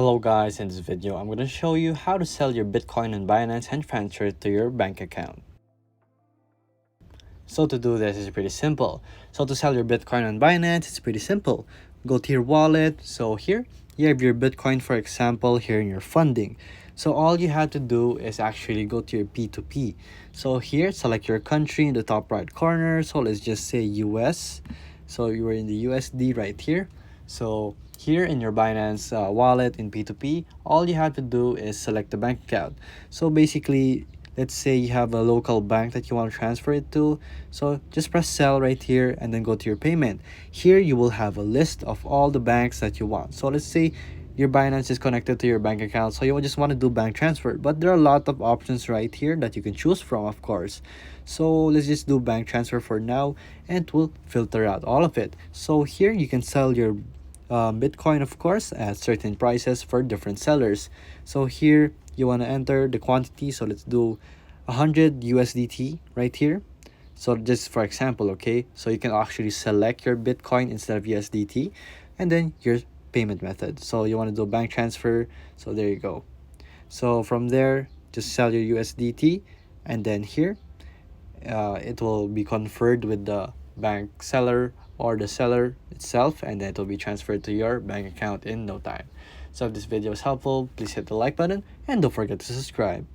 Hello guys, in this video I'm going to show you how to sell your Bitcoin on Binance and transfer it to your bank account. So to do this is pretty simple. So to sell your Bitcoin on Binance, it's pretty simple. Go to your wallet. So here you have your Bitcoin, for example, here in your funding. So all you have to do is actually go to your P2P. So here select your country in the top right corner. So let's just say US. So you are in the USD right here. So here in your Binance wallet in P2P, all you have to do is select the bank account. So basically, let's say you have a local bank that you want to transfer it to. So just press sell right here and then go to your payment. Here you will have a list of all the banks that you want. So let's say your Binance is connected to your bank account, so you just want to do bank transfer, but there are a lot of options right here that you can choose from, of course. So let's just do bank transfer for now, and it will filter out all of it. So here you can sell your Bitcoin, of course, at certain prices for different sellers. So here you want to enter the quantity. So let's do 100 USDT right here. So just for example, okay, so you can actually select your Bitcoin instead of USDT, and then your payment method. So you want to do bank transfer. So there you go. So from there, just sell your USDT, and then here it will be conferred with the bank seller or the seller itself, and then it will be transferred to your bank account in no time. So if this video was helpful, please hit the like button and don't forget to subscribe.